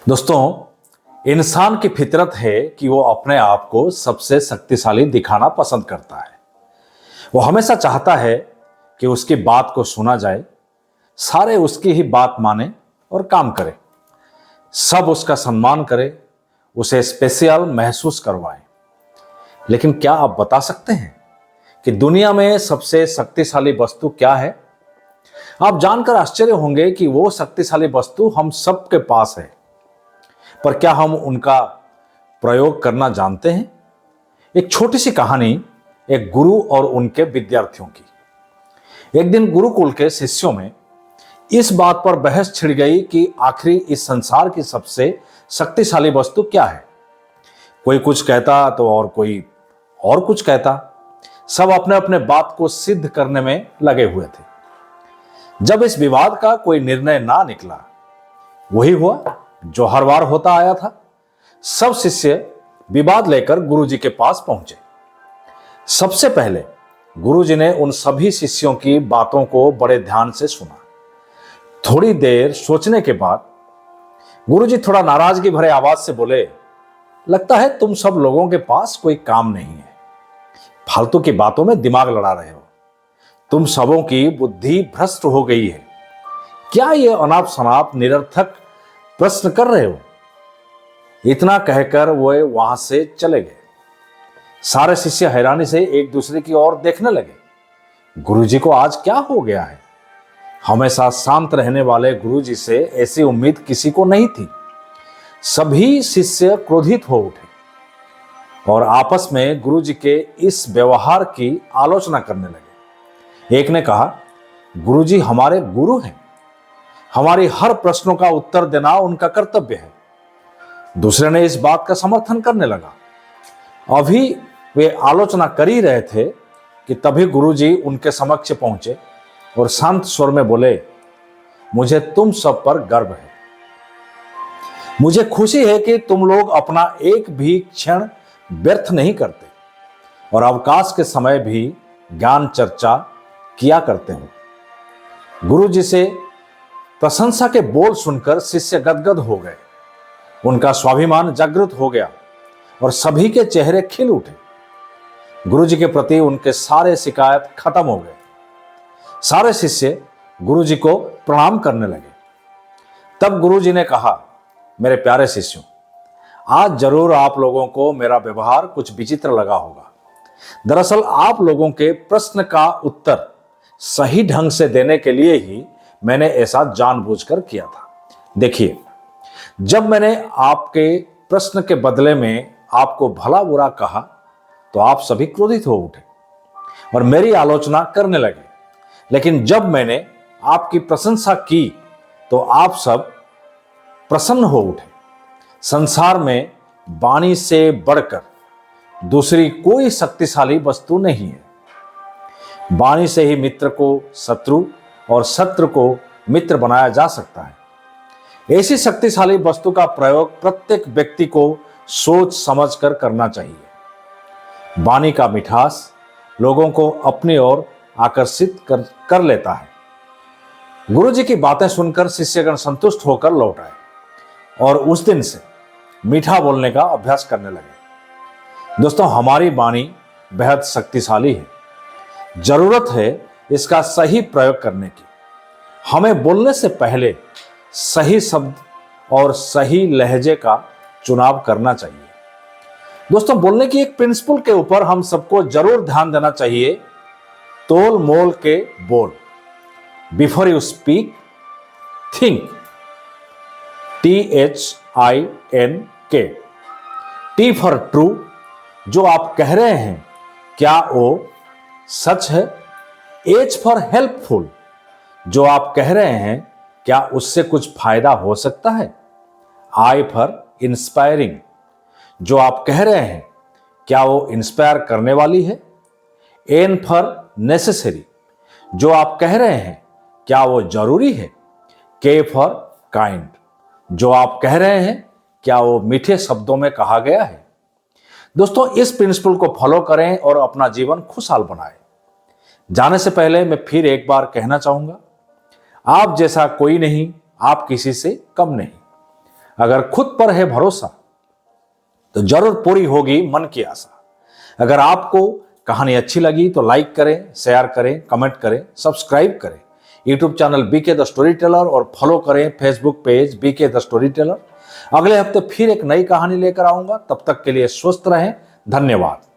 दोस्तों, इंसान की फितरत है कि वो अपने आप को सबसे शक्तिशाली दिखाना पसंद करता है। वो हमेशा चाहता है कि उसकी बात को सुना जाए, सारे उसकी ही बात माने और काम करें, सब उसका सम्मान करें, उसे स्पेशल महसूस करवाएं। लेकिन क्या आप बता सकते हैं कि दुनिया में सबसे शक्तिशाली वस्तु क्या है? आप जानकर आश्चर्य होंगे कि वो शक्तिशाली वस्तु हम सबके पास है, पर क्या हम उनका प्रयोग करना जानते हैं? एक छोटी सी कहानी एक गुरु और उनके विद्यार्थियों की। एक दिन गुरुकुल के शिष्यों में इस बात पर बहस छिड़ गई कि आखिर इस संसार की सबसे शक्तिशाली वस्तु क्या है। कोई कुछ कहता तो और कोई और कुछ कहता। सब अपने अपने बात को सिद्ध करने में लगे हुए थे। जब इस विवाद का कोई निर्णय ना निकला, वही हुआ जो हर बार होता आया था। सब शिष्य विवाद लेकर गुरुजी के पास पहुंचे। सबसे पहले गुरुजी ने उन सभी शिष्यों की बातों को बड़े ध्यान से सुना। थोड़ी देर सोचने के बाद गुरुजी थोड़ा नाराजगी भरे आवाज से बोले, लगता है तुम सब लोगों के पास कोई काम नहीं है, फालतू की बातों में दिमाग लड़ा रहे हो। तुम सबों की बुद्धि भ्रष्ट हो गई है। क्या ये अनाप शनाप निरर्थक प्रश्न कर रहे हो? इतना कहकर वो वहां से चले गए। सारे शिष्य हैरानी से एक दूसरे की ओर देखने लगे। गुरुजी को आज क्या हो गया है? हमेशा शांत रहने वाले गुरुजी से ऐसी उम्मीद किसी को नहीं थी। सभी शिष्य क्रोधित हो उठे और आपस में गुरुजी के इस व्यवहार की आलोचना करने लगे। एक ने कहा, गुरुजी हमारे गुरु हैं, हमारी हर प्रश्नों का उत्तर देना उनका कर्तव्य है। दूसरे ने इस बात का समर्थन करने लगा। अभी वे आलोचना कर ही रहे थे कि तभी गुरुजी उनके समक्ष पहुंचे और शांत स्वर में बोले, मुझे तुम सब पर गर्व है। मुझे खुशी है कि तुम लोग अपना एक भी क्षण व्यर्थ नहीं करते और अवकाश के समय भी ज्ञान चर्चा किया करते हो। गुरुजी से प्रशंसा के बोल सुनकर शिष्य गदगद हो गए। उनका स्वाभिमान जागृत हो गया और सभी के चेहरे खिल उठे। गुरुजी के प्रति उनके सारे शिकायत खत्म हो गए। सारे शिष्य गुरुजी को प्रणाम करने लगे। तब गुरुजी ने कहा, मेरे प्यारे शिष्यों, आज जरूर आप लोगों को मेरा व्यवहार कुछ विचित्र लगा होगा। दरअसल आप लोगों के प्रश्न का उत्तर सही ढंग से देने के लिए ही मैंने ऐसा जानबूझकर किया था। देखिए, जब मैंने आपके प्रश्न के बदले में आपको भला बुरा कहा तो आप सभी क्रोधित हो उठे और मेरी आलोचना करने लगे। लेकिन जब मैंने आपकी प्रशंसा की तो आप सब प्रसन्न हो उठे। संसार में वाणी से बढ़कर दूसरी कोई शक्तिशाली वस्तु नहीं है। वाणी से ही मित्र को शत्रु और शत्रु को मित्र बनाया जा सकता है। ऐसी शक्तिशाली वस्तु का प्रयोग प्रत्येक व्यक्ति को सोच समझकर करना चाहिए। वाणी का मिठास लोगों को अपनी ओर आकर्षित कर लेता है। गुरुजी की बातें सुनकर शिष्यगण संतुष्ट होकर लौट आए और उस दिन से मीठा बोलने का अभ्यास करने लगे। दोस्तों, हमारी वाणी बेहद शक्तिशाली है। जरूरत है इसका सही प्रयोग करने की। हमें बोलने से पहले सही शब्द और सही लहजे का चुनाव करना चाहिए। दोस्तों, बोलने की एक प्रिंसिपल के ऊपर हम सबको जरूर ध्यान देना चाहिए। तोल मोल के बोल। Before you speak, think. THINK। T for true. जो आप कह रहे हैं क्या वो सच है? H for helpful. जो आप कह रहे हैं क्या उससे कुछ फायदा हो सकता है? I for inspiring. जो आप कह रहे हैं क्या वो इंस्पायर करने वाली है? N for necessary. जो आप कह रहे हैं क्या वो जरूरी है? K for kind. जो आप कह रहे हैं क्या वो मीठे शब्दों में कहा गया है? दोस्तों, इस प्रिंसिपल को फॉलो करें और अपना जीवन खुशहाल बनाएं। जाने से पहले मैं फिर एक बार कहना चाहूंगा, आप जैसा कोई नहीं, आप किसी से कम नहीं। अगर खुद पर है भरोसा तो जरूर पूरी होगी मन की आशा। अगर आपको कहानी अच्छी लगी तो लाइक करें, शेयर करें, कमेंट करें, सब्सक्राइब करें YouTube channel BK the story teller और फॉलो करें Facebook page BK the story teller. अगले हफ्ते फिर एक नई कहानी लेकर आऊंगा। तब तक के लिए स्वस्थ रहें। धन्यवाद।